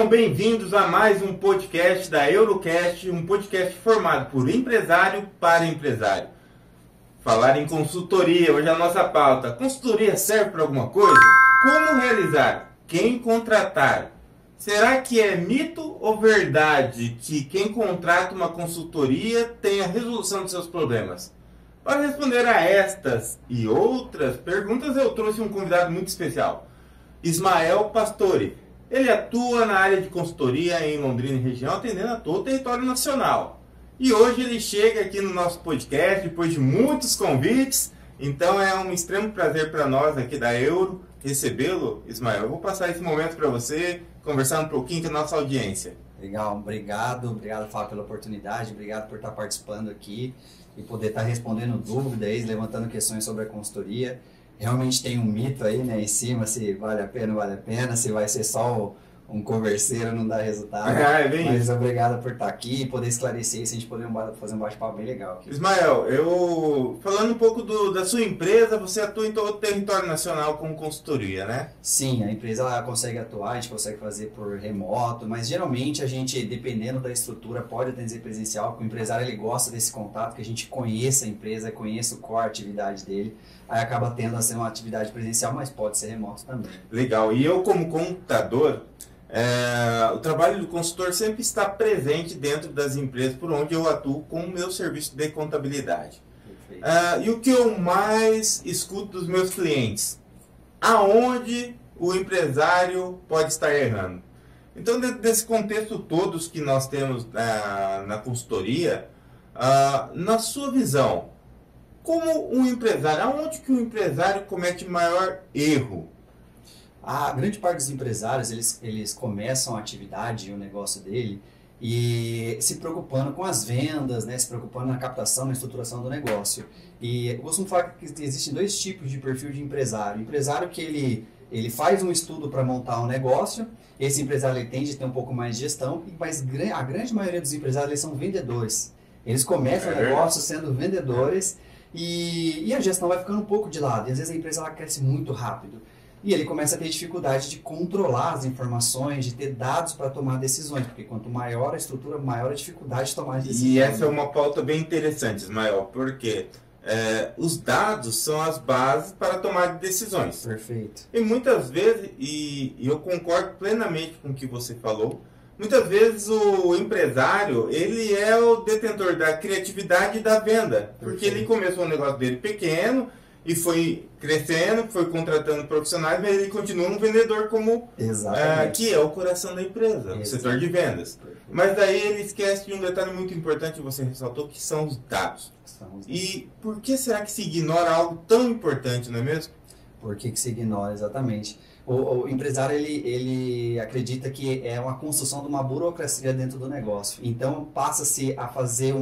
Sejam bem-vindos a mais um podcast da Eurocast, um podcast formado por empresário para empresário. Falar em consultoria, hoje é a nossa pauta. Consultoria serve para alguma coisa? Como realizar? Quem contratar? Será que é mito ou verdade que quem contrata uma consultoria tem a resolução de seus problemas? Para responder a estas e outras perguntas, eu trouxe um convidado muito especial, Ismael Pastore. Ele atua na área de consultoria em Londrina e região, atendendo a todo o território nacional. E hoje ele chega aqui no nosso podcast, depois de muitos convites. Então é um extremo prazer para nós aqui da Euro recebê-lo, Ismael. Eu vou passar esse momento para você, conversar um pouquinho com a nossa audiência. Legal, obrigado, Fábio, pela oportunidade, obrigado por estar participando aqui e poder estar respondendo dúvidas, levantando questões sobre a consultoria. Realmente tem um mito aí, né, em cima, se vale a pena, se vai ser só um converseiro, não dá resultado. Mas obrigado por estar aqui e poder esclarecer isso, a gente poder fazer um bate-papo bem legal aqui. Ismael, falando um pouco da sua empresa, você atua em todo o território nacional como consultoria, né? Sim, a empresa ela consegue atuar, a gente consegue fazer por remoto, mas geralmente a gente, dependendo da estrutura, pode atender presencial, porque o empresário ele gosta desse contato, que a gente conheça a empresa, conheça o core, a atividade dele, aí acaba tendo a ser uma atividade presencial, mas pode ser remoto também. Legal, e eu como contador, o trabalho do consultor sempre está presente dentro das empresas por onde eu atuo com o meu serviço de contabilidade. E o que eu mais escuto dos meus clientes? Aonde o empresário pode estar errando? Então, dentro desse contexto todos que nós temos na consultoria, na sua visão, como um empresário, aonde que o empresário comete maior erro? A grande parte dos empresários, eles começam a atividade, o negócio dele, e se preocupando com as vendas, né, se preocupando na captação, na estruturação do negócio. E eu costumo falar que existem dois tipos de perfil de empresário. O empresário que ele faz um estudo para montar um negócio, esse empresário ele tende a ter um pouco mais de gestão, mas a grande maioria dos empresários eles são vendedores. Eles começam o negócio sendo vendedores e a gestão vai ficando um pouco de lado. E às vezes a empresa ela cresce muito rápido. E ele começa a ter dificuldade de controlar as informações, de ter dados para tomar decisões, porque quanto maior a estrutura, maior a dificuldade de tomar decisões. E essa é uma pauta bem interessante, Ismael, porque os dados são as bases para tomar decisões. Perfeito. E muitas vezes, e eu concordo plenamente com o que você falou, muitas vezes o empresário, ele é o detentor da criatividade e da venda, porque ele começou um negócio dele pequeno, e foi crescendo, foi contratando profissionais, mas ele continua um vendedor que é o coração da empresa, o setor de vendas. Perfeito. Mas daí ele esquece de um detalhe muito importante que você ressaltou, que são os dados. E por que será que se ignora algo tão importante, não é mesmo? Por que se ignora, exatamente? O empresário, ele acredita que é uma construção de uma burocracia dentro do negócio. Então, passa-se a fazer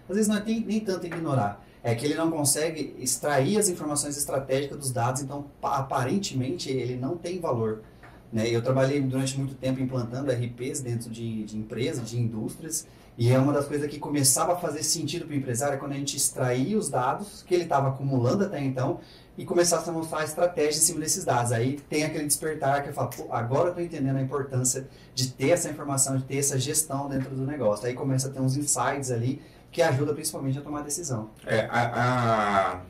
às vezes não é nem tanto ignorar, é que ele não consegue extrair as informações estratégicas dos dados, então aparentemente ele não tem valor. Né? Eu trabalhei durante muito tempo implantando RPs dentro de empresas, de indústrias, e é uma das coisas que começava a fazer sentido para o empresário quando a gente extraía os dados que ele estava acumulando até então e começasse a mostrar a estratégia em cima desses dados. Aí tem aquele despertar que eu falo, agora eu estou entendendo a importância de ter essa informação, de ter essa gestão dentro do negócio. Aí começa a ter uns insights ali que ajuda principalmente a tomar decisão. A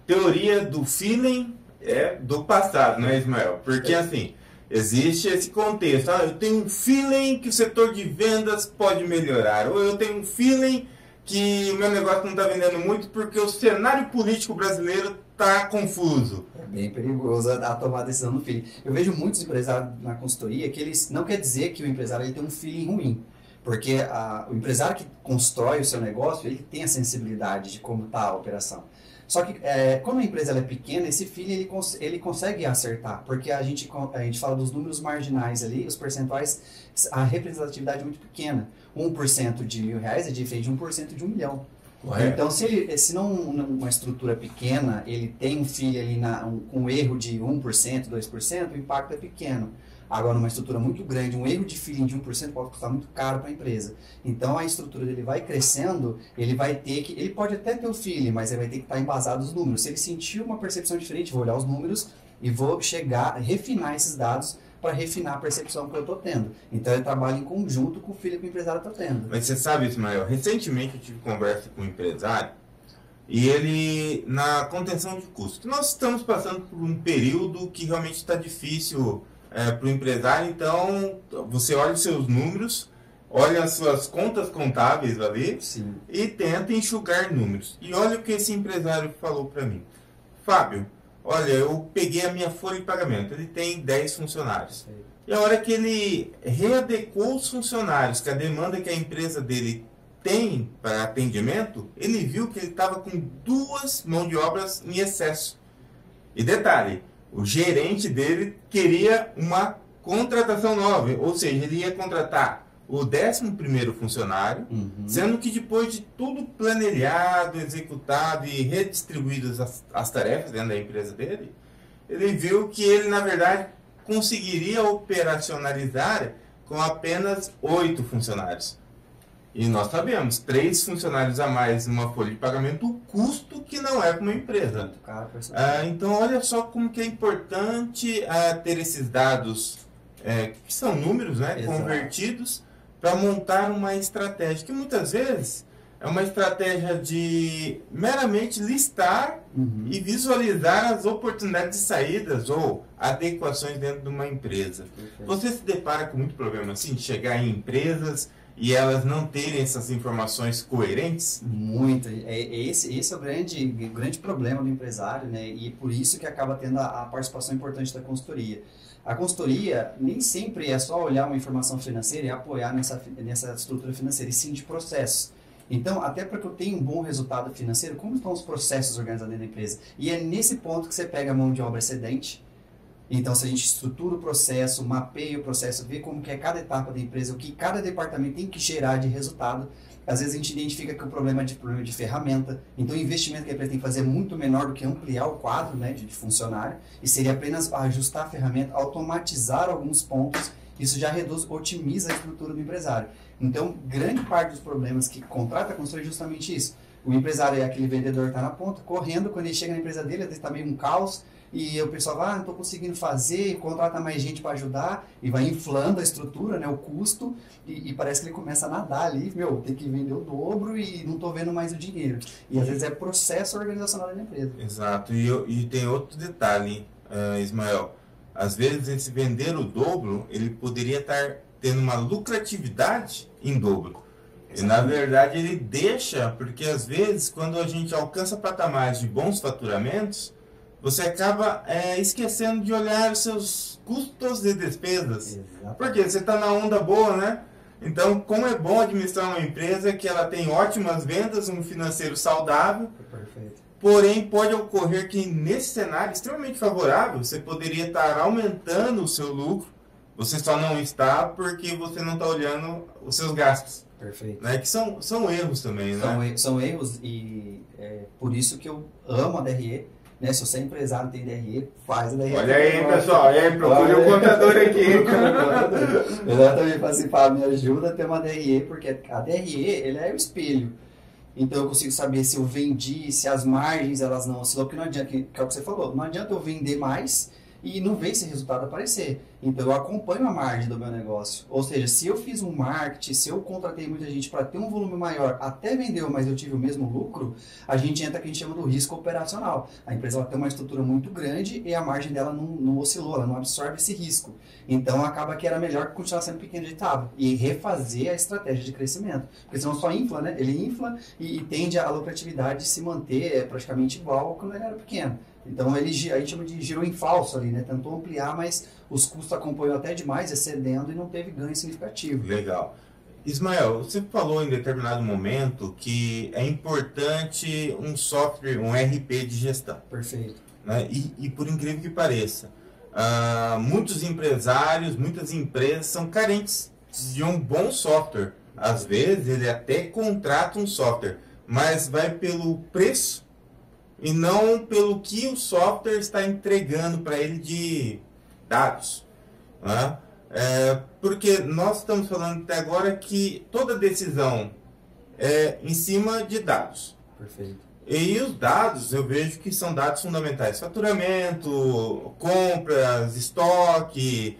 teoria do feeling é do passado, não é, Ismael? Porque assim, existe esse contexto. Eu tenho um feeling que o setor de vendas pode melhorar. Ou eu tenho um feeling que o meu negócio não está vendendo muito porque o cenário político brasileiro está confuso. É bem perigoso a tomar decisão no feeling. Eu vejo muitos empresários na consultoria que eles não quer dizer que o empresário ele tem um feeling ruim. Porque o empresário que constrói o seu negócio, ele tem a sensibilidade de como está a operação. Só que, quando a empresa ela é pequena, esse feeling ele consegue acertar, porque a gente fala dos números marginais ali, os percentuais, a representatividade é muito pequena. 1% de R$1.000 é diferente de 1% de 1 milhão. Correto. Então, se não uma estrutura pequena, ele tem um feeling ali com um erro de 1%, 2%, o impacto é pequeno. Agora, numa estrutura muito grande, um erro de feeling de 1% pode custar muito caro para a empresa. Então, a estrutura dele vai crescendo, ele pode até ter o feeling, mas ele vai ter que estar embasado nos números. Se ele sentir uma percepção diferente, vou olhar os números e vou refinar esses dados para refinar a percepção que eu estou tendo. Então, ele trabalha em conjunto com o feeling que o empresário está tendo. Mas você sabe, Ismael, recentemente eu tive conversa com um empresário e ele, na contenção de custos, nós estamos passando por um período que realmente está difícil para o empresário, então você olha os seus números, olha as suas contas contábeis ali. Sim. E tenta enxugar números. E olha o que esse empresário falou para mim. Fábio, olha, eu peguei a minha folha de pagamento, ele tem 10 funcionários. Sim. E a hora que ele readequou os funcionários, que a demanda que a empresa dele tem para atendimento, ele viu que ele estava com 2 mãos de obras em excesso. E detalhe, o gerente dele queria uma contratação nova, ou seja, ele ia contratar o 11º funcionário, sendo que depois de tudo planejado, executado e redistribuídas as tarefas dentro da empresa dele, ele viu que ele, na verdade, conseguiria operacionalizar com apenas 8 funcionários. E nós sabemos, 3 funcionários a mais numa folha de pagamento, o custo que não é para uma empresa. Então, olha só como que é importante ter esses dados, que são números, né, convertidos, para montar uma estratégia, que muitas vezes é uma estratégia de meramente listar e visualizar as oportunidades de saídas ou adequações dentro de uma empresa. Perfeito. Você se depara com muito problema assim, de chegar em empresas e elas não terem essas informações coerentes? Muito. Esse é o grande problema do empresário, né? E por isso que acaba tendo a participação importante da consultoria. A consultoria nem sempre é só olhar uma informação financeira e apoiar nessa estrutura financeira, e sim de processos. Então, até para que eu tenha um bom resultado financeiro, como estão os processos organizados dentro da empresa? E é nesse ponto que você pega a mão de obra excedente. Então, se a gente estrutura o processo, mapeia o processo, vê como que é cada etapa da empresa, o que cada departamento tem que gerar de resultado, às vezes a gente identifica que o problema é de ferramenta. Então, o investimento que a empresa tem que fazer é muito menor do que ampliar o quadro, né, de funcionário, e seria apenas ajustar a ferramenta, automatizar alguns pontos. Isso já otimiza a estrutura do empresário. Então, grande parte dos problemas que contrata a consultoria é justamente isso. O empresário é aquele vendedor que está na ponta, correndo, quando ele chega na empresa dele, às vezes está meio um caos, e o pessoal vai, não estou conseguindo fazer, contrata mais gente para ajudar, e vai inflando a estrutura, né, o custo, e parece que ele começa a nadar ali, tem que vender o dobro e não estou vendo mais o dinheiro. E às vezes é processo organizacional da empresa. Exato, e tem outro detalhe, Ismael, às vezes esse vender o dobro, ele poderia estar tendo uma lucratividade em dobro. E na verdade ele deixa, porque às vezes quando a gente alcança patamares de bons faturamentos, você acaba esquecendo de olhar os seus custos e despesas. Exatamente. Porque você está na onda boa, né? Então, como é bom administrar uma empresa que ela tem ótimas vendas, um financeiro saudável. Perfeito. Porém, pode ocorrer que nesse cenário extremamente favorável, você poderia estar aumentando o seu lucro, você só não está porque você não está olhando os seus gastos. Perfeito. Né? Que são erros também, né? São erros, e por isso que eu amo a DRE. Né? Se você é empresário, tem DRE, faz a DRE. Olha aí, pessoal, procure o contador aqui. Exatamente, participar, me ajuda a ter uma DRE, porque a DRE, ele é o espelho. Então eu consigo saber se eu vendi, se as margens elas não oscilam, porque não adianta, que é o que você falou, não adianta eu vender mais e não ver esse resultado aparecer. Então eu acompanho a margem do meu negócio. Ou seja, se eu fiz um marketing, se eu contratei muita gente para ter um volume maior, até vendeu, mas eu tive o mesmo lucro, a gente entra no que a gente chama do risco operacional. A empresa ela tem uma estrutura muito grande e a margem dela não oscilou, ela não absorve esse risco. Então acaba que era melhor continuar sendo pequeno de etapa e refazer a estratégia de crescimento. Porque senão só infla, né? Ele infla e tende a lucratividade se manter praticamente igual quando ele era pequeno. Então a gente chama de girou em falso ali, né? Tentou ampliar, mas os custos acompanhou até demais, excedendo, e não teve ganho significativo. Legal. Ismael, você falou em determinado momento que é importante um software, um RP de gestão. Perfeito. Né? E por incrível que pareça, muitos empresários, muitas empresas são carentes de um bom software. Às vezes ele até contrata um software, mas vai pelo preço e não pelo que o software está entregando para ele de dados. Né? Porque nós estamos falando até agora que toda decisão é em cima de dados. Perfeito. E os dados, eu vejo que são dados fundamentais. Faturamento, compras, estoque,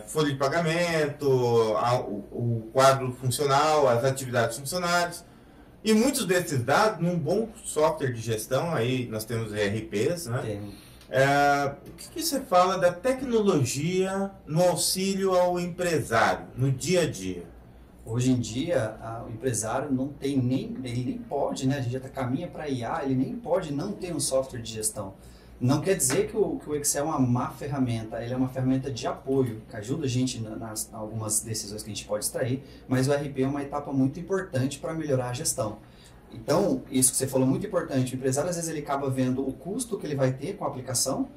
folha de pagamento, o quadro funcional, as atividades funcionais. E muitos desses dados, num bom software de gestão, aí nós temos ERPs, né? O que você fala da tecnologia no auxílio ao empresário, no dia a dia? Hoje em dia, o empresário não tem ele nem pode, né? A gente já caminha para IA, ele nem pode não ter um software de gestão. Não quer dizer que o Excel é uma má ferramenta, ele é uma ferramenta de apoio, que ajuda a gente nas algumas decisões que a gente pode extrair, mas o RP é uma etapa muito importante para melhorar a gestão. Então, isso que você falou é muito importante. O empresário, às vezes, ele acaba vendo o custo que ele vai ter com a aplicação,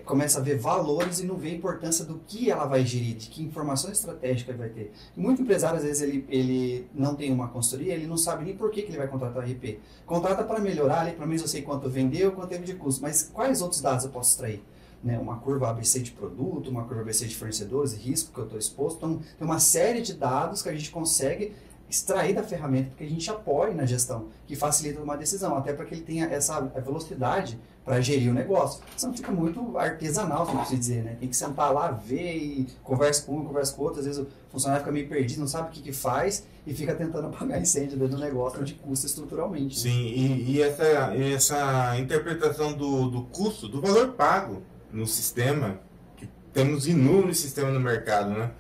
começa a ver valores e não vê a importância do que ela vai gerir, de que informação estratégica ele vai ter. E muito empresário, às vezes, ele não tem uma consultoria, ele não sabe nem por que ele vai contratar o RP. Contrata para melhorar, ali, pelo menos eu sei quanto vendeu, quanto teve de custo, mas quais outros dados eu posso extrair? Né? Uma curva ABC de produto, uma curva ABC de fornecedores, risco que eu estou exposto. Então, tem uma série de dados que a gente consegue extrair da ferramenta que a gente apoia na gestão, que facilita uma decisão, até para que ele tenha essa velocidade para gerir o negócio. Senão fica muito artesanal, se não precisa dizer, né? Tem que sentar lá, ver e conversa com um, conversa com outro. Às vezes o funcionário fica meio perdido, não sabe o que faz e fica tentando apagar incêndio dentro do negócio, onde custa estruturalmente. Sim, e essa interpretação do custo, do valor pago no sistema, que temos inúmeros sistemas no mercado, né?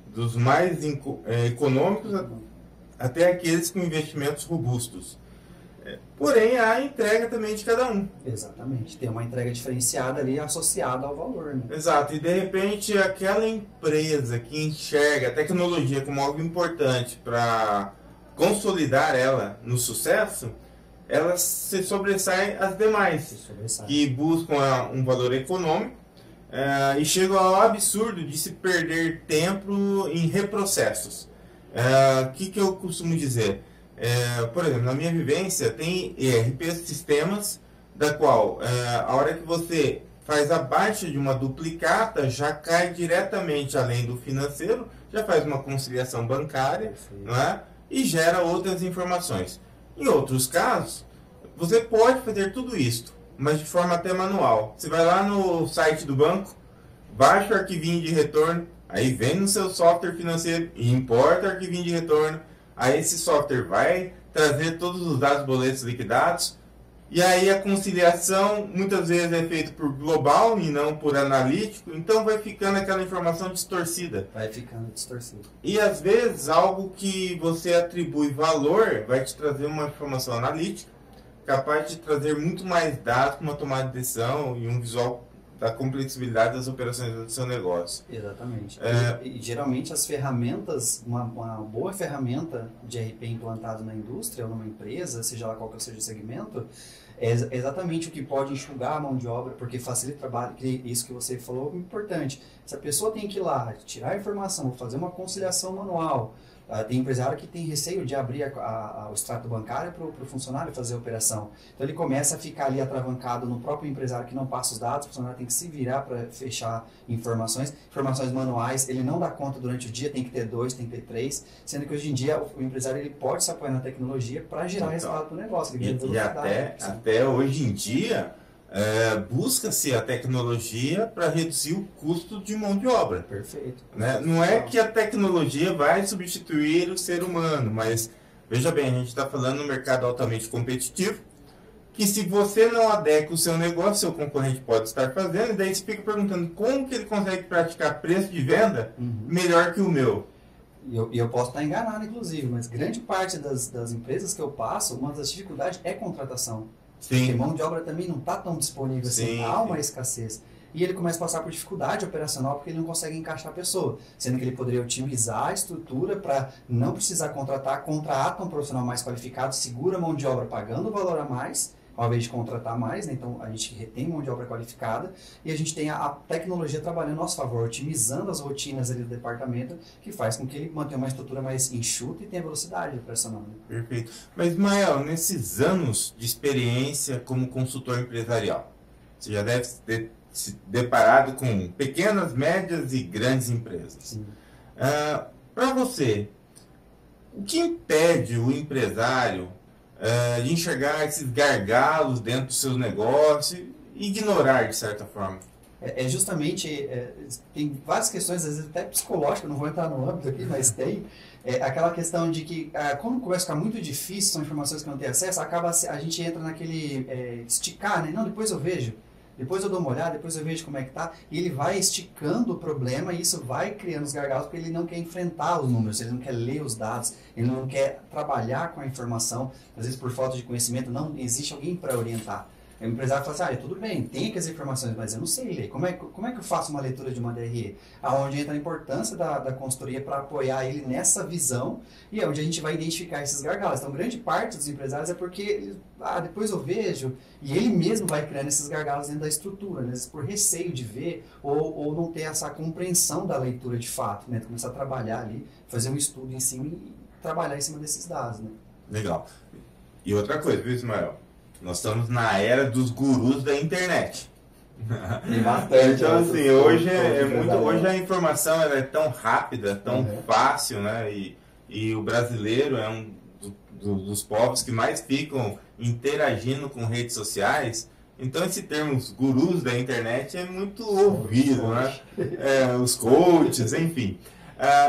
Dos mais econômicos até aqueles com investimentos robustos. Porém, há a entrega também de cada um. Exatamente. Tem uma entrega diferenciada ali associada ao valor. Né? Exato. E, de repente, aquela empresa que enxerga a tecnologia como algo importante para consolidar ela no sucesso, ela se sobressai às demais, que buscam um valor econômico e chegam ao absurdo de se perder tempo em reprocessos. O que eu costumo dizer? Por exemplo, na minha vivência, tem ERP sistemas da qual a hora que você faz a baixa de uma duplicata, já cai diretamente além do financeiro, já faz uma conciliação bancária, não é? E gera outras informações. Em outros casos, você pode fazer tudo isso, mas de forma até manual. Você vai lá no site do banco, baixa o arquivinho de retorno, aí vem no seu software financeiro e importa o arquivinho de retorno. Aí esse software vai trazer todos os dados boletos liquidados. E aí a conciliação muitas vezes é feita por global e não por analítico. Então vai ficando aquela informação distorcida. Vai ficando distorcido. E às vezes algo que você atribui valor vai te trazer uma informação analítica, capaz de trazer muito mais dados para uma tomada de decisão e um visual da complexibilidade das operações do seu negócio. Exatamente. E geralmente as ferramentas, uma boa ferramenta de RP implantado na indústria ou numa empresa, seja lá qual que seja o segmento, é exatamente o que pode enxugar a mão de obra, porque facilita o trabalho, isso que você falou é importante. Se a pessoa tem que ir lá, tirar a informação, fazer uma conciliação manual, tem empresário que tem receio de abrir o extrato bancário para o funcionário fazer a operação. Então ele começa a ficar ali atravancado no próprio empresário que não passa os dados, o funcionário tem que se virar para fechar informações manuais, ele não dá conta durante o dia, tem que ter 2, tem que ter 3, sendo que hoje em dia o empresário ele pode se apoiar na tecnologia para gerar resultado para o negócio. E até hoje em dia, busca-se a tecnologia para reduzir o custo de mão de obra. Perfeito. Né? Não é que a tecnologia vai substituir o ser humano, mas veja bem, a gente está falando no mercado altamente competitivo, que se você não adequa o seu negócio, seu concorrente pode estar fazendo, e daí você fica perguntando como que ele consegue praticar preço de venda melhor que o meu. E eu posso estar enganado, inclusive, mas grande parte das empresas que eu passo, uma das dificuldades é contratação. Sim. Porque mão de obra também não está tão disponível assim, há uma escassez. E ele começa a passar por dificuldade operacional porque ele não consegue encaixar a pessoa, sendo que ele poderia otimizar a estrutura para não precisar contratar, contrata um profissional mais qualificado, segura a mão de obra pagando o valor a mais, ao invés de contratar mais, né? Então a gente retém mão de obra qualificada e a gente tem a tecnologia trabalhando a nosso favor, otimizando as rotinas ali do departamento, que faz com que ele mantenha uma estrutura mais enxuta e tenha velocidade operacional. Né? Perfeito. Mas, Ismael, nesses anos de experiência como consultor empresarial, você já deve ter se deparado com pequenas, médias e grandes empresas. Para você, o que impede o empresário de enxergar esses gargalos dentro do seu negócio e ignorar de certa forma? Justamente, tem várias questões, às vezes até psicológicas, não vou entrar no âmbito aqui, mas tem aquela questão de que, quando começa a ficar muito difícil, são informações que não tem acesso, a gente entra naquele esticar, né? Não, depois eu vejo, depois eu dou uma olhada, depois eu vejo como é que tá, e ele vai esticando o problema e isso vai criando os gargalos porque ele não quer enfrentar os números, ele não quer ler os dados, ele não quer trabalhar com a informação, às vezes por falta de conhecimento, não existe alguém para orientar. O empresário fala assim, tudo bem, tem aqui as informações, mas eu não sei ler. Como é que eu faço uma leitura de uma DRE? Aonde entra a importância da consultoria para apoiar ele nessa visão e é onde a gente vai identificar esses gargalos. Então, grande parte dos empresários é porque, depois eu vejo, e ele mesmo vai criando esses gargalos dentro da estrutura, né? Por receio de ver ou não ter essa compreensão da leitura de fato, né? Começar a trabalhar ali, fazer um estudo em cima e trabalhar em cima desses dados, né? Legal. E outra coisa, viu, Ismael? Nós estamos na era dos gurus da internet. Tem bastante. Então, assim, hoje a informação ela é tão rápida, tão fácil, né? E o brasileiro é um dos povos que mais ficam interagindo com redes sociais. Então, esse termo, os gurus da internet, é muito ouvido, né? Os coaches, enfim.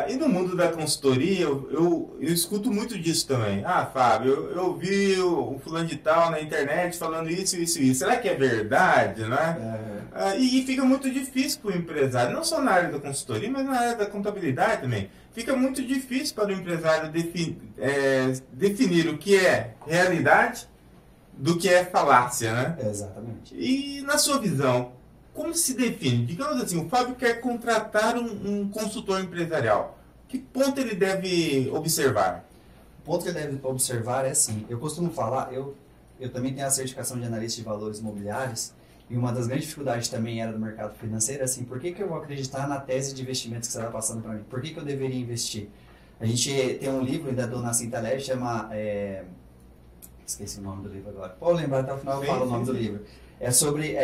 E no mundo da consultoria, eu escuto muito disso também. Fábio, eu vi o fulano de tal na internet falando isso. Será que é verdade, né? E fica muito difícil para o empresário, não só na área da consultoria, mas na área da contabilidade também. Fica muito difícil para o empresário definir o que é realidade do que é falácia, né? Exatamente. E na sua visão, como se define? Digamos assim, o Fábio quer contratar um consultor empresarial. Que ponto ele deve observar? O ponto que ele deve observar é assim, eu costumo falar, eu também tenho a certificação de analista de valores imobiliários, e uma das grandes dificuldades também era do mercado financeiro, é assim, por que eu vou acreditar na tese de investimentos que você está passando para mim? Por que eu deveria investir? A gente tem um livro da dona Cinta Leve, chama... esqueci o nome do livro agora. Pode lembrar, até o final eu falo o nome do livro. É sobre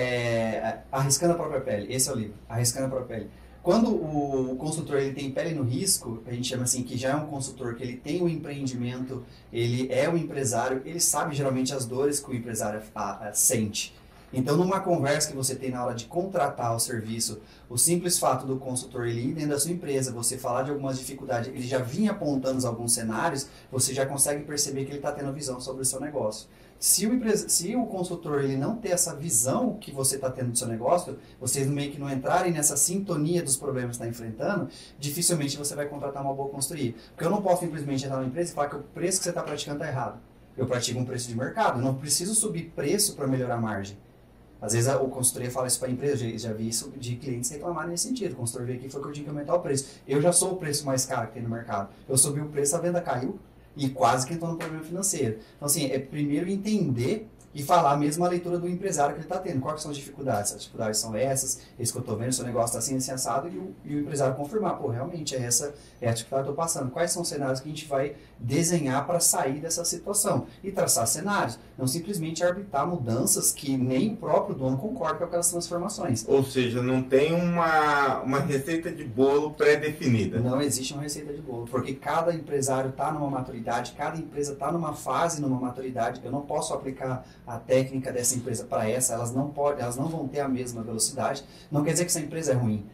Arriscando a Própria Pele. Esse é o livro, Arriscando a Própria Pele. Quando o consultor ele tem pele no risco, a gente chama assim, que já é um consultor, que ele tem um empreendimento, ele é um empresário, ele sabe geralmente as dores que o empresário sente. Então, numa conversa que você tem na hora de contratar o serviço, o simples fato do consultor ele ir dentro da sua empresa, você falar de algumas dificuldades, ele já vinha apontando alguns cenários, você já consegue perceber que ele está tendo visão sobre o seu negócio. Se o consultor ele não ter essa visão que você está tendo do seu negócio, vocês meio que não entrarem nessa sintonia dos problemas que está enfrentando, dificilmente você vai contratar uma boa consultoria. Porque eu não posso simplesmente entrar na empresa e falar que o preço que você está praticando está errado. Eu pratico um preço de mercado, eu não preciso subir preço para melhorar a margem. Às vezes o consultoria fala isso para a empresa, eu já vi isso de clientes reclamarem nesse sentido. O consultor veio aqui e falou que eu tinha que aumentar o preço. Eu já sou o preço mais caro que tem no mercado. Eu subi o preço, a venda caiu e quase que entrou no problema financeiro. Então, assim, primeiro entender e falar mesmo a leitura do empresário que ele está tendo. Quais são as dificuldades? As dificuldades são essas, esse que eu estou vendo, seu negócio está assim assado, e o empresário confirmar, realmente é essa a dificuldade que eu estou passando. Quais são os cenários que a gente vai desenhar para sair dessa situação? E traçar cenários, não simplesmente arbitrar mudanças que nem o próprio dono concorda com aquelas transformações. Ou seja, não tem uma receita de bolo pré-definida. Não existe uma receita de bolo, porque cada empresário está numa maturidade, cada empresa está numa fase, numa maturidade. Eu não posso aplicar a técnica dessa empresa para essa, elas não vão ter a mesma velocidade. Não quer dizer que essa empresa é ruim.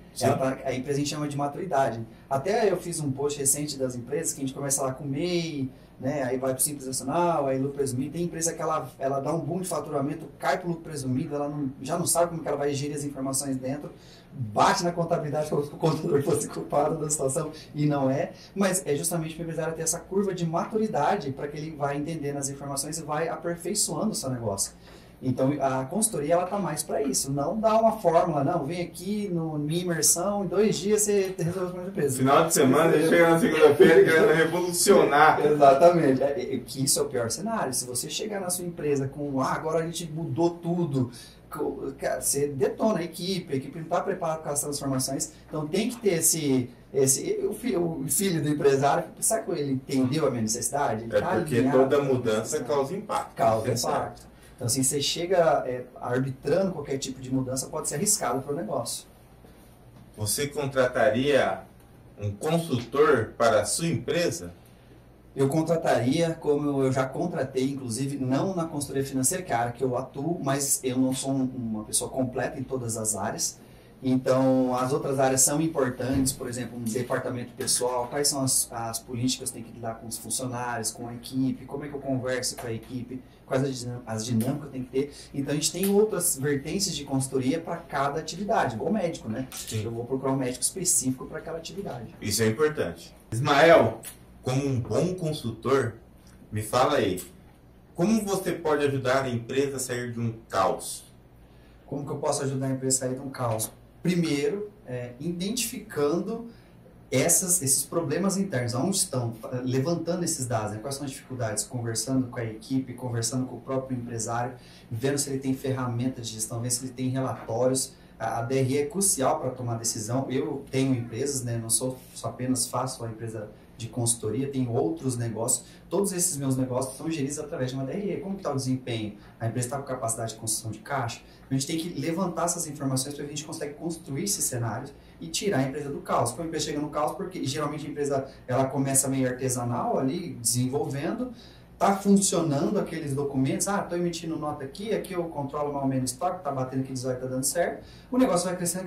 A empresa a gente chama de maturidade. Até eu fiz um post recente das empresas que a gente começa lá com MEI, né, aí vai para o Simples Nacional, aí lucro presumido. Tem empresa que ela dá um boom de faturamento, cai para o lucro presumido, ela já não sabe como que ela vai gerir as informações dentro, bate na contabilidade como se o contador fosse culpado da situação, e não é. Mas é justamente para o empresário ter essa curva de maturidade para que ele vai entendendo as informações e vai aperfeiçoando o seu negócio. Então, a consultoria ela está mais para isso. Não dá uma fórmula, não. Vem aqui minha imersão, em 2 dias você resolve os problemas de empresa. Final de semana, ele chega na segunda-feira querendo revolucionar. Exatamente. Que isso é o pior cenário. Se você chegar na sua empresa com, agora a gente mudou tudo, você detona a equipe não está preparada para as transformações. Então, tem que ter o filho do empresário, será que ele entendeu a minha necessidade? Ele tá porque alinhado, toda mudança causa impacto. Causa impacto. Então, assim, você chega arbitrando qualquer tipo de mudança, pode ser arriscado para o negócio. Você contrataria um consultor para a sua empresa? Eu contrataria, como eu já contratei, inclusive, não na consultoria financeira, que é a área que eu atuo, mas eu não sou uma pessoa completa em todas as áreas. Então, as outras áreas são importantes, por exemplo, um departamento pessoal, quais são as políticas que eu tenho que lidar com os funcionários, com a equipe, como é que eu converso com a equipe, quais as dinâmicas que eu tenho que ter. Então, a gente tem outras vertentes de consultoria para cada atividade, igual médico, né? Sim. Eu vou procurar um médico específico para aquela atividade. Isso é importante. Ismael, como um bom consultor, me fala aí, como você pode ajudar a empresa a sair de um caos? Como que eu posso ajudar a empresa a sair de um caos? Primeiro, identificando esses problemas internos, onde estão, levantando esses dados, né? Quais são as dificuldades, conversando com a equipe, conversando com o próprio empresário, vendo se ele tem ferramentas de gestão, vendo se ele tem relatórios. A DRE é crucial para tomar decisão. Eu tenho empresas, né? Não sou só apenas faço a empresa de consultoria, tenho outros negócios. Todos esses meus negócios são geridos através de uma DRE. Como está o desempenho? A empresa está com capacidade de construção de caixa? A gente tem que levantar essas informações para que a gente consiga construir esses cenários e tirar a empresa do caos. Como a empresa chega no caos, porque geralmente a empresa ela começa meio artesanal ali, desenvolvendo, está funcionando aqueles documentos, estou emitindo nota aqui eu controlo mais ou menos o estoque, está batendo aqui 18, está dando certo. O negócio vai crescendo,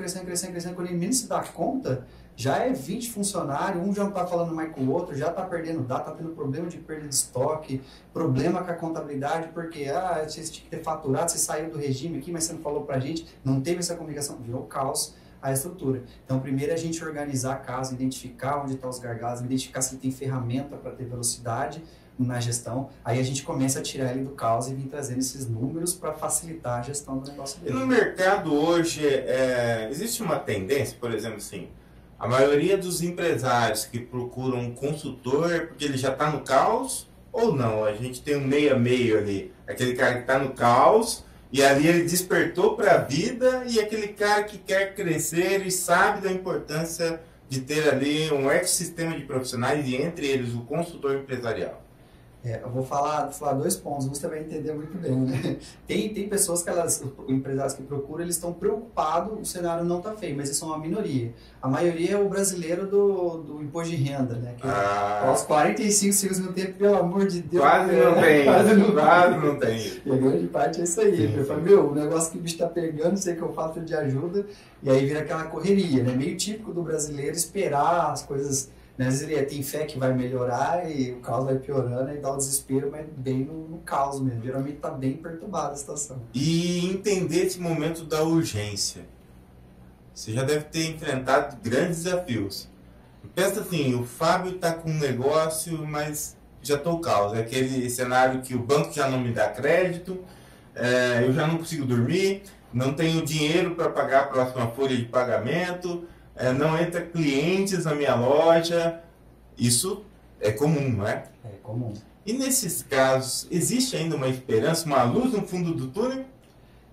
quando ele menos se dá conta, já é 20 funcionários, um já não está falando mais com o outro, já está perdendo data, está tendo problema de perda de estoque, problema com a contabilidade, porque você tinha que ter faturado, você saiu do regime aqui, mas você não falou para a gente, não teve essa comunicação, virou caos a estrutura. Então, primeiro é a gente organizar a casa, identificar onde estão os gargalos, identificar se ele tem ferramenta para ter velocidade na gestão, aí a gente começa a tirar ele do caos e vir trazendo esses números para facilitar a gestão do negócio dele. E no mercado hoje, existe uma tendência, por exemplo, assim, a maioria dos empresários que procuram um consultor é porque ele já está no caos ou não? A gente tem um meio a meio ali, aquele cara que está no caos e ali ele despertou para a vida e aquele cara que quer crescer e sabe da importância de ter ali um ecossistema de profissionais e entre eles o consultor empresarial. Eu vou falar 2 pontos, você vai entender muito bem, né? Tem pessoas que empresários que procuram, eles estão preocupados, o cenário não está feio, mas isso é uma minoria. A maioria é o brasileiro do imposto de renda, né? Que aos 45 segundos no tempo, pelo amor de Deus. Quase não tem. E a grande parte é isso aí. Eu falo, o negócio que o bicho está pegando, sei que eu faço de ajuda, e aí vira aquela correria, né? Meio típico do brasileiro esperar as coisas. Às vezes ele tem fé que vai melhorar e o caos vai piorando e dá o desespero, mas bem no caos mesmo. Geralmente está bem perturbada a situação. E entender esse momento da urgência. Você já deve ter enfrentado grandes desafios. Pensa assim, o Fábio está com um negócio, mas já estou caos. É aquele cenário que o banco já não me dá crédito, eu já não consigo dormir, não tenho dinheiro para pagar a próxima folha de pagamento, não entra clientes na minha loja. Isso é comum, não é? É comum. E nesses casos, existe ainda uma esperança, uma luz no fundo do túnel?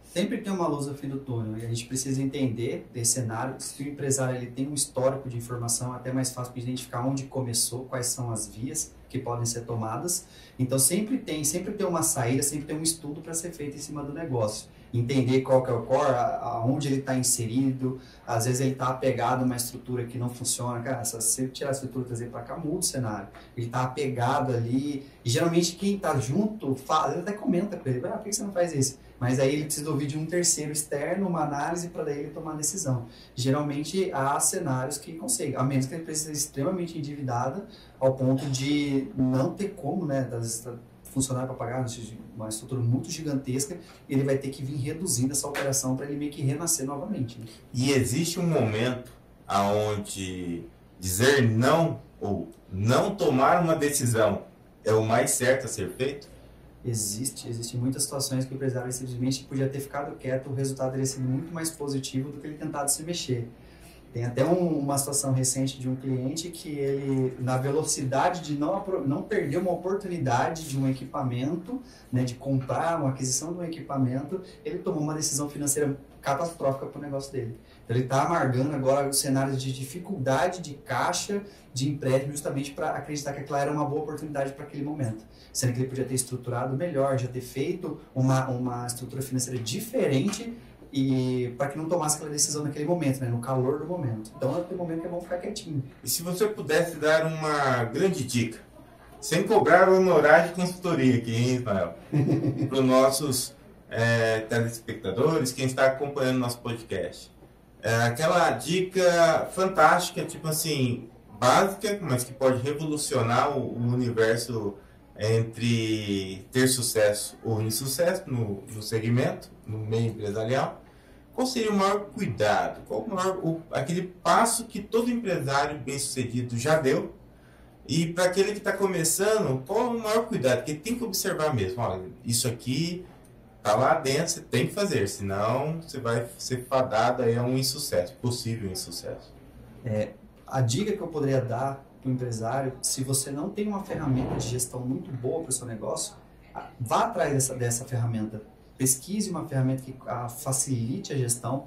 Sempre tem uma luz no fim do túnel e a gente precisa entender desse cenário. Se o empresário ele tem um histórico de informação, é até mais fácil para identificar onde começou, quais são as vias que podem ser tomadas. Então sempre tem uma saída, sempre tem um estudo para ser feito em cima do negócio. Entender qual que é o core, aonde ele está inserido, às vezes ele está apegado a uma estrutura que não funciona. Cara, se você tirar a estrutura e trazer para cá, muda o cenário. Ele está apegado ali, e geralmente quem está junto, ele até comenta com ele, por que você não faz isso? Mas aí ele precisa ouvir de um terceiro externo, uma análise, para daí ele tomar a decisão. Geralmente há cenários que conseguem, a menos que a empresa seja extremamente endividada, ao ponto de não ter como, né, funcionar para pagar uma estrutura muito gigantesca, ele vai ter que vir reduzindo essa operação para ele meio que renascer novamente. Né? E existe um momento onde dizer não ou não tomar uma decisão é o mais certo a ser feito? Existem muitas situações que o empresário simplesmente podia ter ficado quieto, o resultado teria sido muito mais positivo do que ele tentado se mexer. Tem até uma situação recente de um cliente que ele, na velocidade de não perder uma oportunidade de um equipamento, né, de comprar uma aquisição de um equipamento, ele tomou uma decisão financeira catastrófica para o negócio dele. Então, ele está amargando agora os cenários de dificuldade de caixa, de empréstimo, justamente para acreditar que aquela era uma boa oportunidade para aquele momento. Sendo que ele podia ter estruturado melhor, já ter feito uma estrutura financeira diferente, e para que não tomasse aquela decisão naquele momento, né, no calor do momento. Então, naquele momento é bom ficar quietinho. E se você pudesse dar uma grande dica, sem cobrar o honorário de consultoria aqui, hein, Ismael? Para os nossos telespectadores, quem está acompanhando nosso podcast. É aquela dica fantástica, tipo assim, básica, mas que pode revolucionar o universo entre ter sucesso ou insucesso no segmento, no meio empresarial. Qual seria o maior cuidado? Qual o maior, aquele passo que todo empresário bem-sucedido já deu? E para aquele que está começando, qual o maior cuidado? Que ele tem que observar mesmo. Olha, isso aqui está lá dentro, você tem que fazer, senão você vai ser fadado aí a um insucesso, possível insucesso. A dica que eu poderia dar para o empresário, se você não tem uma ferramenta de gestão muito boa para o seu negócio, vá atrás dessa ferramenta. Pesquise uma ferramenta que facilite a gestão,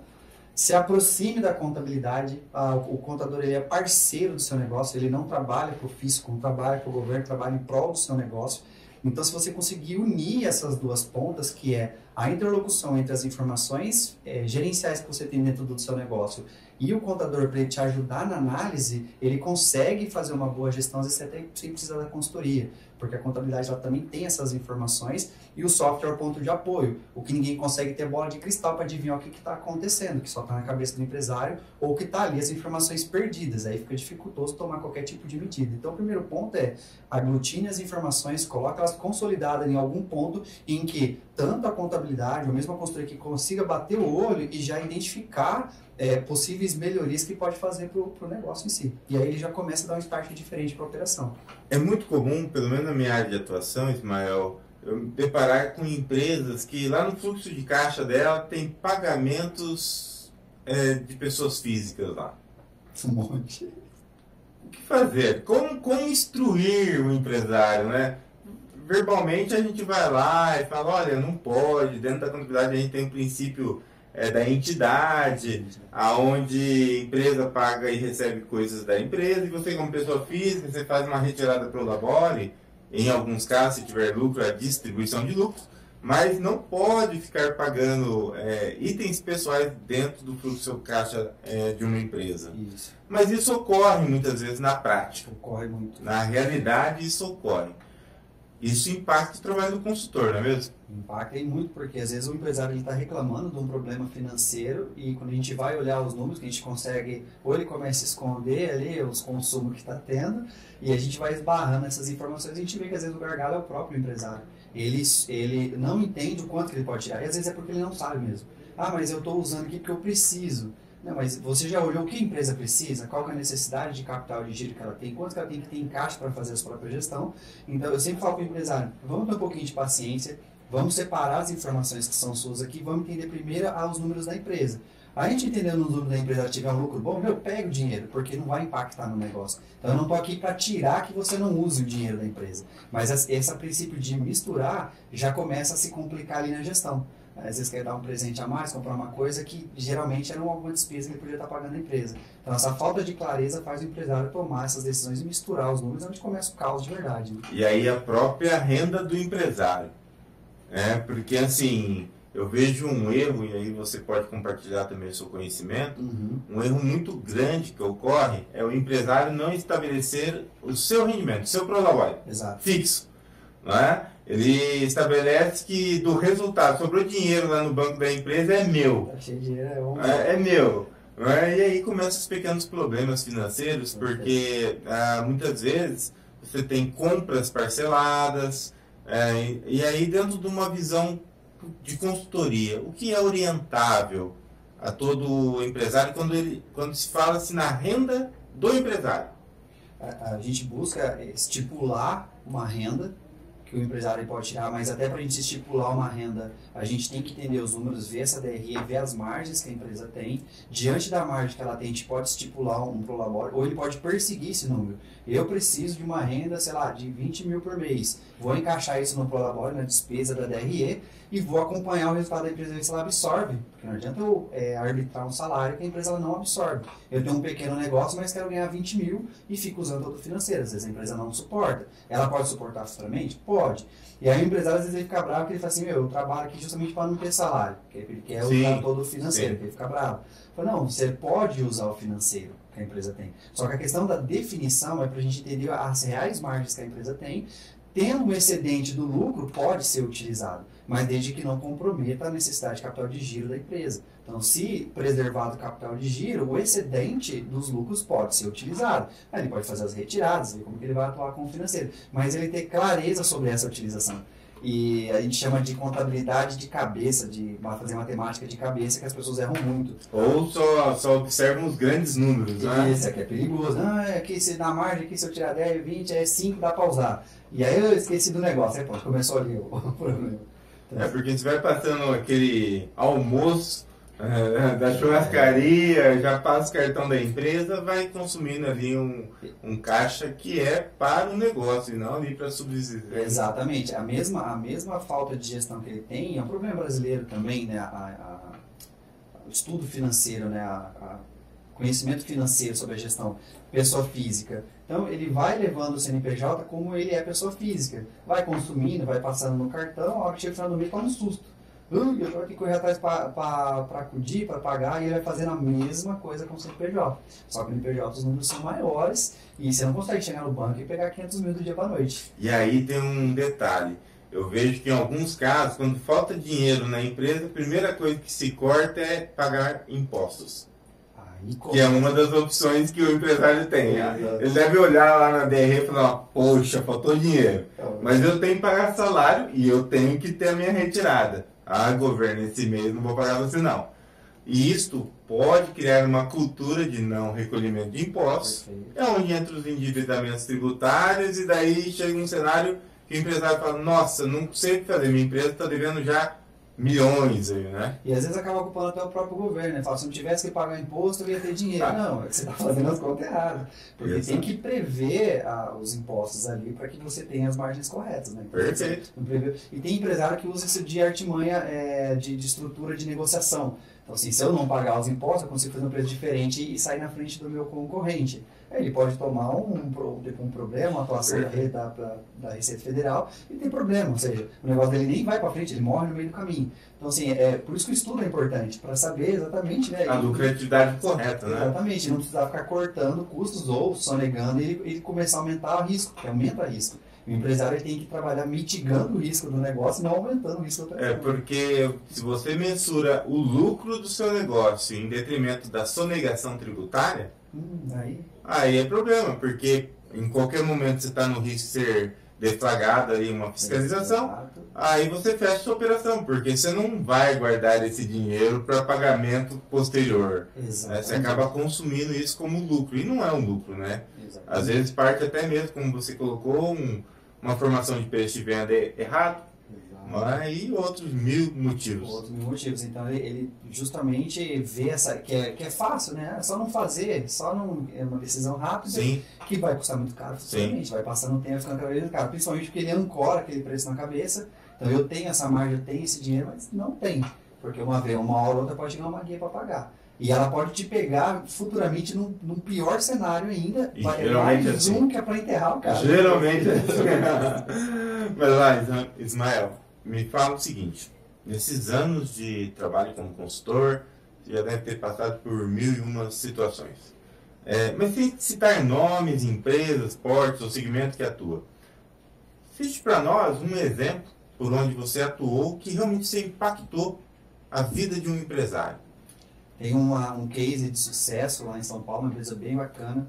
se aproxime da contabilidade. O contador ele é parceiro do seu negócio, ele não trabalha para o fisco, não trabalha para o governo, trabalha em prol do seu negócio. Então, se você conseguir unir essas duas pontas, que é a interlocução entre as informações gerenciais que você tem dentro do seu negócio e o contador para ele te ajudar na análise, ele consegue fazer uma boa gestão, às vezes você até sem precisar da consultoria, porque a contabilidade ela também tem essas informações e o software é o ponto de apoio. O que ninguém consegue ter bola de cristal para adivinhar o que está acontecendo, que só está na cabeça do empresário ou que está ali as informações perdidas, aí fica dificultoso tomar qualquer tipo de medida. Então o primeiro ponto é aglutine as informações, coloque elas consolidadas em algum ponto em que tanto a contabilidade ou mesmo a consultoria que consiga bater o olho e já identificar possíveis melhorias que pode fazer para o negócio em si. E aí ele já começa a dar um start diferente para a operação. É muito comum, pelo menos na minha área de atuação, Ismael, eu me deparar com empresas que lá no fluxo de caixa dela tem pagamentos de pessoas físicas lá. Um monte. O que fazer? Como instruir o empresário, né? Verbalmente a gente vai lá e fala, olha, não pode, dentro da contabilidade a gente tem um princípio da entidade, aonde a empresa paga e recebe coisas da empresa, e você como pessoa física, você faz uma retirada pro labore, em alguns casos, se tiver lucro, a distribuição de lucros, mas não pode ficar pagando itens pessoais dentro do fluxo de caixa de uma empresa. Isso. Mas isso ocorre muitas vezes na prática. Ocorre muito. Na realidade, isso ocorre. Isso impacta o trabalho do consultor, não é mesmo? Impacta e muito, porque às vezes o empresário está reclamando de um problema financeiro e quando a gente vai olhar os números, que a gente consegue, ou ele começa a esconder ali os consumos que está tendo, e a gente vai esbarrando essas informações, a gente vê que às vezes o gargalo é o próprio empresário. Ele não entende o quanto que ele pode tirar, e às vezes é porque ele não sabe mesmo. Ah, mas eu estou usando aqui porque eu preciso. Não, mas você já olhou o que a empresa precisa? Qual que é a necessidade de capital de giro que ela tem? Quanto que ela tem que ter em caixa para fazer a sua própria gestão? Então, eu sempre falo para o empresário, vamos ter um pouquinho de paciência, vamos separar as informações que são suas aqui, vamos entender primeiro os números da empresa. A gente entendendo os números da empresa, tiver um lucro bom, pega o dinheiro, porque não vai impactar no negócio. Então, eu não estou aqui para tirar que você não use o dinheiro da empresa. Mas esse princípio de misturar já começa a se complicar ali na gestão. Às vezes quer dar um presente a mais, comprar uma coisa que geralmente era alguma despesa que ele podia estar pagando a empresa. Então essa falta de clareza faz o empresário tomar essas decisões e misturar os números, onde começa o caos de verdade. Né? E aí a própria renda do empresário. Porque assim, eu vejo um erro, e aí você pode compartilhar também o seu conhecimento, um erro muito grande que ocorre é o empresário não estabelecer o seu rendimento, o seu prolabore fixo. Não é? Ele estabelece que do resultado, sobrou dinheiro lá no banco da empresa, é meu. Tá cheio de dinheiro, é meu. E aí começam os pequenos problemas financeiros, porque muitas vezes você tem compras parceladas, e aí dentro de uma visão de consultoria, o que é orientável a todo empresário quando se fala-se na renda do empresário? A gente busca estipular uma renda que o empresário pode tirar, mas até para a gente estipular uma renda, a gente tem que entender os números, ver essa DRE, ver as margens que a empresa tem. Diante da margem que ela tem, a gente pode estipular um prolabore, ou ele pode perseguir esse número. Eu preciso de uma renda, sei lá, de 20 mil por mês. Vou encaixar isso no prolabore, na despesa da DRE, e vou acompanhar o resultado da empresa, ver se ela absorve. Porque não adianta eu arbitrar um salário que a empresa ela não absorve. Eu tenho um pequeno negócio, mas quero ganhar 20 mil e fico usando todo o financeiro. Às vezes a empresa não suporta. Ela pode suportar futuramente? Pode. E aí o empresário às vezes ele fica bravo porque ele fala assim, eu trabalho aqui justamente para não ter salário. Porque ele quer usar todo o financeiro, porque ele fica bravo. Fala, não, você pode usar o financeiro que a empresa tem. Só que a questão da definição é para a gente entender as reais margens que a empresa tem. Tendo um excedente do lucro, pode ser utilizado. mas desde que não comprometa a necessidade de capital de giro da empresa. Então, se preservado o capital de giro, o excedente dos lucros pode ser utilizado. Aí ele pode fazer as retiradas, ver como que ele vai atuar como financeiro, mas ele ter clareza sobre essa utilização. E a gente chama de contabilidade de cabeça, de fazer matemática de cabeça, que as pessoas erram muito. Ou só observam os grandes números, né? Esse aqui é perigoso. Aqui se na margem, aqui se eu tirar 10, 20, é 5, dá para usar. E aí eu esqueci do negócio. Aí pronto, começou ali o problema. É porque você vai passando aquele almoço da churrascaria, já passa o cartão da empresa, vai consumindo ali um caixa que é para o negócio e não ali para subsistir. Exatamente. A mesma falta de gestão que ele tem é um problema brasileiro também, né? O estudo financeiro, né? Conhecimento financeiro sobre a gestão pessoa física. Então, ele vai levando o CNPJ como ele é pessoa física. Vai consumindo, vai passando no cartão, a hora que chega no final do mês, toma um susto. Eu estou aqui correr atrás para acudir, para pagar, e ele vai fazendo a mesma coisa com o CNPJ. Só que no CNPJ os números são maiores e você não consegue chegar no banco e pegar 500 mil do dia para a noite. E aí tem um detalhe. Eu vejo que em alguns casos, quando falta dinheiro na empresa, a primeira coisa que se corta é pagar impostos. Que é uma das opções que o empresário tem. Ele deve olhar lá na DRE e falar, poxa, faltou dinheiro. Mas eu tenho que pagar salário e eu tenho que ter a minha retirada. Governo, esse mês não vou pagar você não. E isto pode criar uma cultura de não recolhimento de impostos. Perfeito. É onde entra os endividamentos tributários e daí chega um cenário que o empresário fala, nossa, não sei o que fazer, minha empresa está devendo já milhões aí, né? E às vezes acaba ocupando até o próprio governo, né? Fala, se não tivesse que pagar imposto, eu ia ter dinheiro. Não, é que você está fazendo as contas erradas. Porque tem que prever os impostos ali para que você tenha as margens corretas, né? Perfeito. E tem empresário que usa isso de artimanha de estrutura de negociação. Então, assim, se eu não pagar os impostos, eu consigo fazer um preço diferente e sair na frente do meu concorrente. Aí ele pode tomar um problema, uma atuação da Receita Federal, e tem problema, ou seja, o negócio dele nem vai para frente, ele morre no meio do caminho. Então, assim, por isso que o estudo é importante, para saber exatamente, né? A lucratividade correta, né? Exatamente, não precisar ficar cortando custos ou sonegando e ele começar a aumentar o risco, porque aumenta o risco. O empresário ele tem que trabalhar mitigando o risco do negócio e não aumentando o risco do negócio. Porque se você mensura o lucro do seu negócio em detrimento da sonegação tributária, aí é problema, porque em qualquer momento você está no risco de ser deflagrado aí uma fiscalização, aí você fecha sua operação, porque você não vai guardar esse dinheiro para pagamento posterior. Você acaba consumindo isso como lucro, e não é um lucro, né? Às vezes parte até mesmo, como você colocou, uma formação de preço de venda errado, e outros mil motivos. Então ele justamente vê que é fácil, né? É só não fazer, é uma decisão rápida. Sim. Que vai custar muito caro futuramente, vai passando o tempo ficando cada vez mais caro, principalmente porque ele ancora aquele preço na cabeça. Então eu tenho essa margem, eu tenho esse dinheiro, mas não tem, porque uma hora ou outra pode chegar uma guia para pagar. E ela pode te pegar futuramente num pior cenário ainda. Vai mais assim. Que é para enterrar o cara. Geralmente é assim. Mas lá, Ismael, me fala o seguinte. Nesses anos de trabalho como consultor, você já deve ter passado por 1001 situações. Mas sem citar nomes, empresas, portos ou segmentos que atua. Cite para nós um exemplo por onde você atuou que realmente você impactou a vida de um empresário. Tem um case de sucesso lá em São Paulo, uma empresa bem bacana.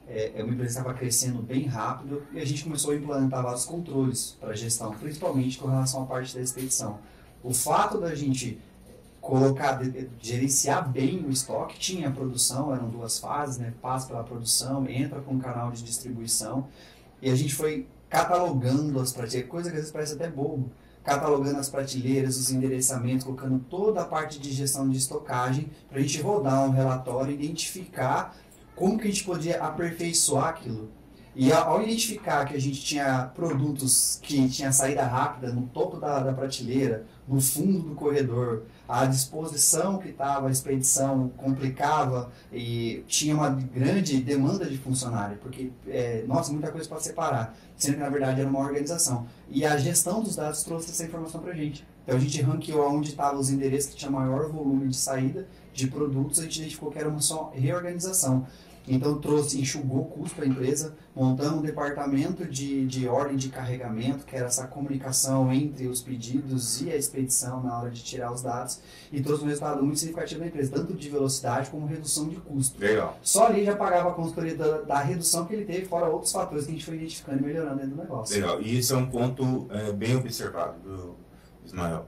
É uma empresa que estava crescendo bem rápido e a gente começou a implantar vários controles para a gestão, principalmente com relação à parte da expedição. O fato da gente gerenciar bem o estoque, tinha a produção, eram 2 fases, né? Passa pela produção, entra para um canal de distribuição e a gente foi catalogando as prateleiras, coisa que às vezes parece até bobo, catalogando as prateleiras, os endereçamentos, colocando toda a parte de gestão de estocagem para a gente rodar um relatório e identificar como que a gente podia aperfeiçoar aquilo. E ao identificar que a gente tinha produtos que tinha saída rápida no topo da prateleira, no fundo do corredor, a disposição que estava a expedição complicava e tinha uma grande demanda de funcionário, porque, muita coisa para separar, sendo que na verdade era uma organização. E a gestão dos dados trouxe essa informação para a gente. Então a gente ranqueou onde estavam os endereços que tinha maior volume de saída de produtos, a gente identificou que era uma só reorganização. Então enxugou o custo para a empresa, montamos um departamento de ordem de carregamento, que era essa comunicação entre os pedidos e a expedição na hora de tirar os dados, e trouxe um resultado muito significativo na empresa, tanto de velocidade como redução de custo. Legal. Só ali já pagava a consultoria da redução que ele teve, fora outros fatores que a gente foi identificando e melhorando dentro do negócio. Legal. E isso é um ponto bem observado do Ismael.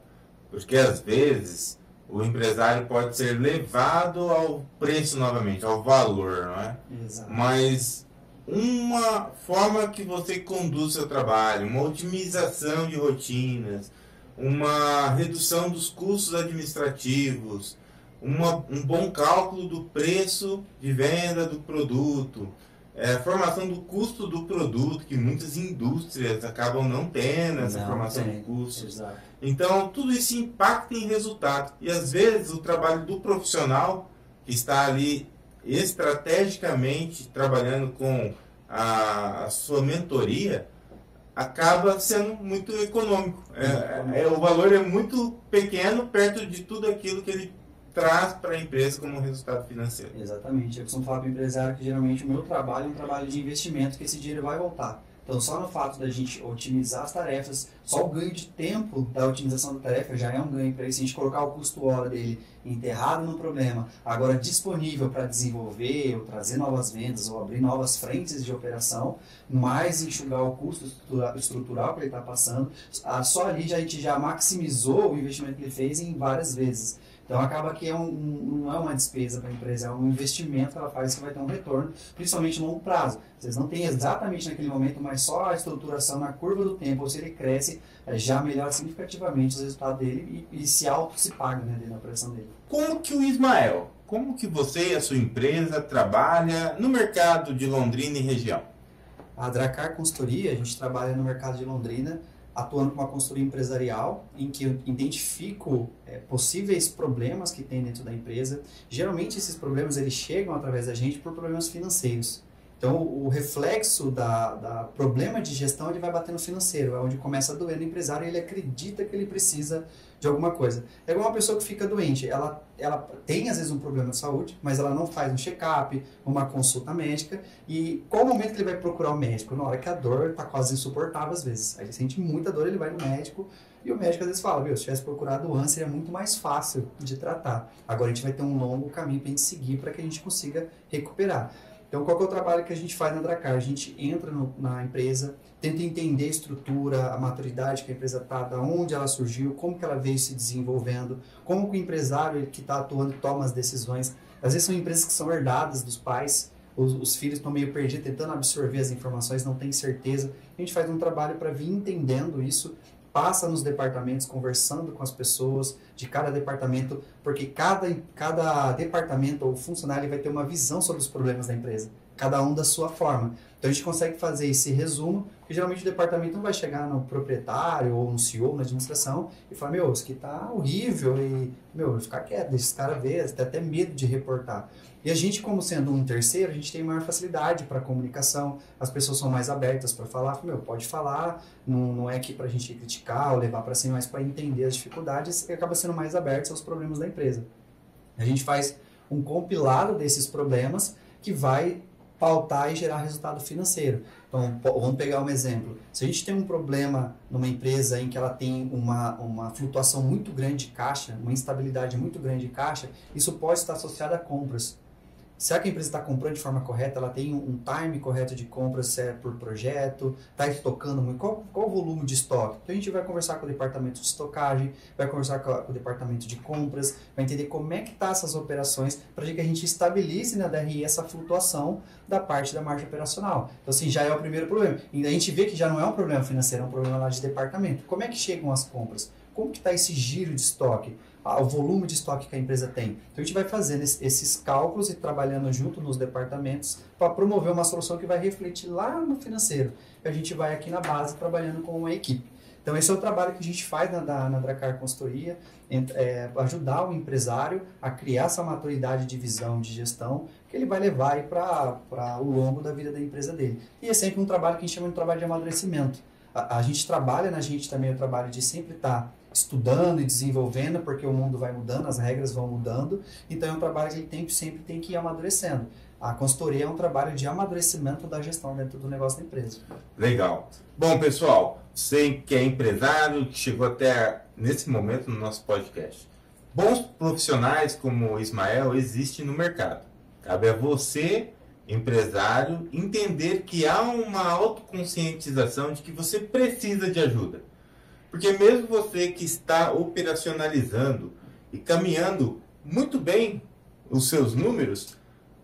Porque às vezes o empresário pode ser levado ao preço novamente, ao valor, não é? Exato. Mas uma forma que você conduz seu trabalho, uma otimização de rotinas, uma redução dos custos administrativos, um bom cálculo do preço de venda do produto, a formação do custo do produto, que muitas indústrias acabam não tendo essa formação de custos. Exato. Então, tudo isso impacta em resultado. E, às vezes, o trabalho do profissional, que está ali estrategicamente trabalhando com a sua mentoria, acaba sendo muito econômico. O valor é muito pequeno perto de tudo aquilo que ele traz para a empresa como resultado financeiro. Exatamente. Eu costumo falar para o empresário que, geralmente, o meu trabalho é um trabalho de investimento, que esse dinheiro vai voltar. Então, só no fato da gente otimizar as tarefas, só o ganho de tempo da otimização da tarefa já é um ganho para ele. Se a gente colocar o custo hora dele enterrado no problema, agora disponível para desenvolver, ou trazer novas vendas, ou abrir novas frentes de operação, mais enxugar o custo estrutural que ele está passando, só ali a gente já maximizou o investimento que ele fez em várias vezes. Então, acaba que não é uma despesa para a empresa, é um investimento que ela faz que vai ter um retorno, principalmente no longo prazo. Vocês não têm exatamente naquele momento, mas só a estruturação na curva do tempo, ou se ele cresce, já melhora significativamente os resultados dele e se paga, né, na operação dele. Como que o Ismael, como que você e a sua empresa trabalha no mercado de Londrina e região? A Dracar Consultoria, a gente trabalha no mercado de Londrina, atuando com uma consultoria empresarial, em que eu identifico possíveis problemas que tem dentro da empresa. Geralmente esses problemas eles chegam através da gente por problemas financeiros. Então o reflexo da problema de gestão ele vai bater no financeiro, é onde começa a doer no empresário e ele acredita que ele precisa de alguma coisa. É igual uma pessoa que fica doente, ela tem às vezes um problema de saúde, mas ela não faz um check-up, uma consulta médica, e qual o momento que ele vai procurar o médico? Na hora que a dor está quase insuportável às vezes. Aí ele sente muita dor, ele vai no médico, e o médico às vezes fala, se tivesse procurado antes seria muito mais fácil de tratar. Agora a gente vai ter um longo caminho para a gente seguir para que a gente consiga recuperar. Então, qual que é o trabalho que a gente faz na Dracar? A gente entra na empresa, tenta entender a estrutura, a maturidade que a empresa está, da onde ela surgiu, como que ela veio se desenvolvendo, como que o empresário que está atuando toma as decisões. Às vezes são empresas que são herdadas dos pais, os filhos estão meio perdidos, tentando absorver as informações, não tem certeza. A gente faz um trabalho para vir entendendo isso, passa nos departamentos, conversando com as pessoas de cada departamento, porque cada departamento ou funcionário vai ter uma visão sobre os problemas da empresa, cada um da sua forma. Então a gente consegue fazer esse resumo, porque geralmente o departamento não vai chegar no proprietário ou no CEO, na administração, e falar, isso aqui tá horrível, e, vou ficar quieto, deixa esse cara ver, tem até medo de reportar. E a gente, como sendo um terceiro, a gente tem maior facilidade para comunicação, as pessoas são mais abertas para falar, pode falar, não é aqui para a gente criticar ou levar para cima, mas para entender as dificuldades e acaba sendo mais abertos aos problemas da empresa. A gente faz um compilado desses problemas que vai pautar e gerar resultado financeiro. Então, vamos pegar um exemplo. Se a gente tem um problema numa empresa em que ela tem uma flutuação muito grande de caixa, uma instabilidade muito grande de caixa, isso pode estar associado a compras. Será que a empresa está comprando de forma correta? Ela tem um time correto de compras, se é por projeto? Está estocando muito? Qual o volume de estoque? Então a gente vai conversar com o departamento de estocagem, vai conversar com o departamento de compras, vai entender como é que estão essas operações para que a gente estabilize na DRI essa flutuação da parte da margem operacional. Então assim, já é o primeiro problema. E a gente vê que já não é um problema financeiro, é um problema lá de departamento. Como é que chegam as compras? Como que está esse giro de estoque? O volume de estoque que a empresa tem. Então a gente vai fazendo esses cálculos e trabalhando junto nos departamentos para promover uma solução que vai refletir lá no financeiro. E a gente vai aqui na base trabalhando com uma equipe. Então esse é o trabalho que a gente faz na Dracar Consultoria, ajudar o empresário a criar essa maturidade de visão, de gestão, que ele vai levar para o longo da vida da empresa dele. E é sempre um trabalho que a gente chama de trabalho de amadurecimento. A gente trabalha na gente também o trabalho de sempre estar estudando e desenvolvendo, porque o mundo vai mudando, as regras vão mudando, então é um trabalho que ele sempre tem que ir amadurecendo. a consultoria é um trabalho de amadurecimento da gestão dentro do negócio da empresa. Legal. Bom, pessoal, você que é empresário, que chegou até nesse momento no nosso podcast. Bons profissionais como o Ismael existem no mercado. Cabe a você, empresário, entender que há uma autoconscientização de que você precisa de ajuda. Porque mesmo você que está operacionalizando e caminhando muito bem os seus números,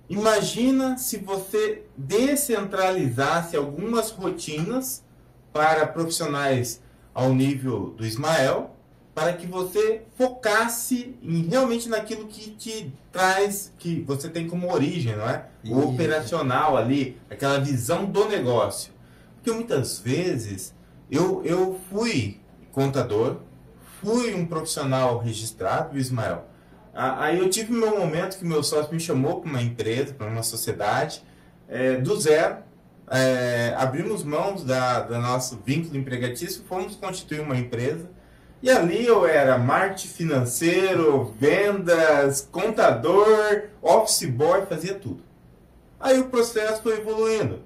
imagina se você descentralizasse algumas rotinas para profissionais ao nível do Ismael, para que você focasse realmente naquilo que te traz, que você tem como origem, não é? O operacional ali, aquela visão do negócio. Porque muitas vezes eu fui contador, fui um profissional registrado, Ismael. Aí eu tive meu momento que meu sócio me chamou para uma empresa, para uma sociedade, do zero. Abrimos mãos do nosso vínculo empregatício, fomos constituir uma empresa. E ali eu era marketing financeiro, vendas, contador, office boy, fazia tudo. Aí o processo foi evoluindo.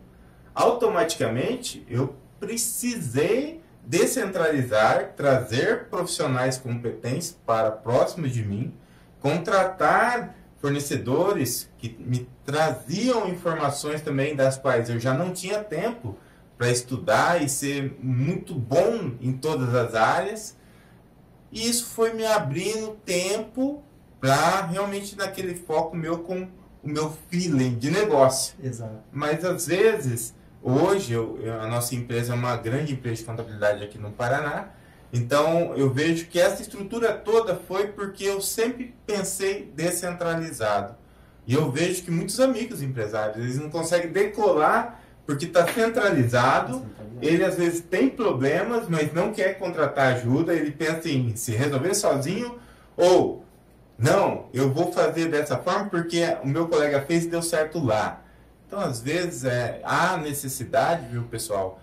Automaticamente eu precisei descentralizar, trazer profissionais competentes para próximo de mim, contratar fornecedores que me traziam informações também das quais eu já não tinha tempo para estudar e ser muito bom em todas as áreas. E isso foi me abrindo tempo para realmente naquele foco meu com o meu feeling de negócio. Exato. Mas às vezes, hoje, a nossa empresa é uma grande empresa de contabilidade aqui no Paraná, então eu vejo que essa estrutura toda foi porque eu sempre pensei descentralizado. E eu vejo que muitos amigos empresários, eles não conseguem decolar porque está centralizado. Ele às vezes tem problemas, mas não quer contratar ajuda. Ele pensa em se resolver sozinho ou não, eu vou fazer dessa forma porque o meu colega fez e deu certo lá. Então às vezes há necessidade, viu, pessoal,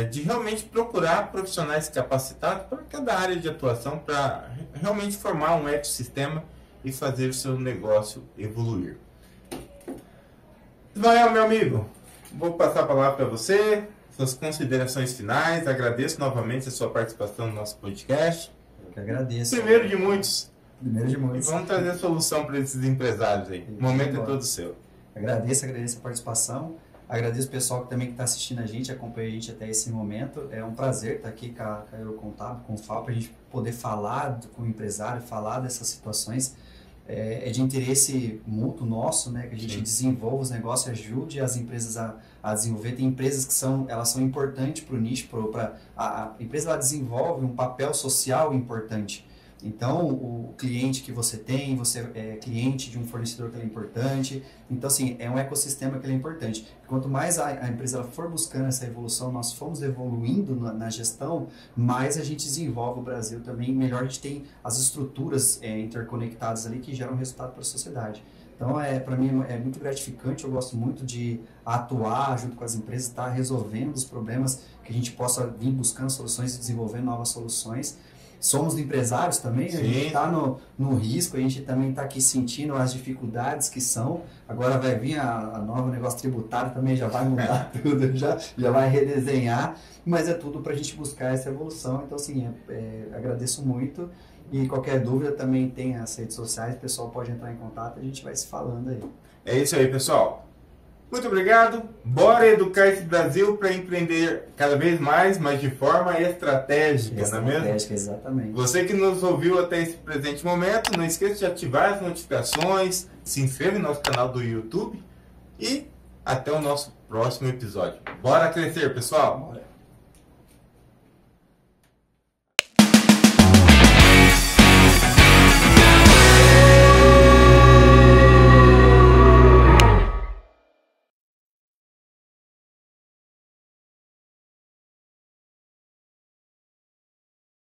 de realmente procurar profissionais capacitados para cada área de atuação, para realmente formar um ecossistema e fazer o seu negócio evoluir. Ismael, meu amigo, vou passar a palavra para você, suas considerações finais. Agradeço novamente a sua participação no nosso podcast. Eu que agradeço. Primeiro de muitos. Primeiro de muitos. E vamos trazer solução para esses empresários aí. O momento é todo seu. Agradeço a participação. Agradeço o pessoal que também está assistindo a gente, acompanha a gente até esse momento. É um prazer estar aqui com a Eurocontábil, com o FAO, para a gente poder falar com o empresário, falar dessas situações. É de interesse mútuo nosso, né, que a gente desenvolva os negócios, ajude as empresas a desenvolver. Tem empresas que elas são importantes para o nicho, a empresa ela desenvolve um papel social importante. Então, o cliente que você tem, você é cliente de um fornecedor que é importante. Então, assim, é um ecossistema que é importante. Quanto mais a empresa ela for buscando essa evolução, nós fomos evoluindo na gestão, mais a gente desenvolve o Brasil também, melhor a gente tem as estruturas interconectadas ali que geram resultado para a sociedade. Então, para mim, é muito gratificante, eu gosto muito de atuar junto com as empresas, estar resolvendo os problemas, que a gente possa vir buscando soluções e desenvolvendo novas soluções. Somos empresários também, a gente está no risco, a gente também está aqui sentindo as dificuldades que são. Agora vai vir a nova negócio tributário também, já vai mudar tudo, já vai redesenhar, mas é tudo para a gente buscar essa evolução. Então, assim, agradeço muito e qualquer dúvida também tem as redes sociais, o pessoal pode entrar em contato, a gente vai se falando aí. É isso aí, pessoal. Muito obrigado. Bora educar esse Brasil para empreender cada vez mais, mas de forma estratégica, não é mesmo? Estratégica, exatamente. Você que nos ouviu até esse presente momento, não esqueça de ativar as notificações, se inscreva no nosso canal do YouTube e até o nosso próximo episódio. Bora crescer, pessoal! Bora.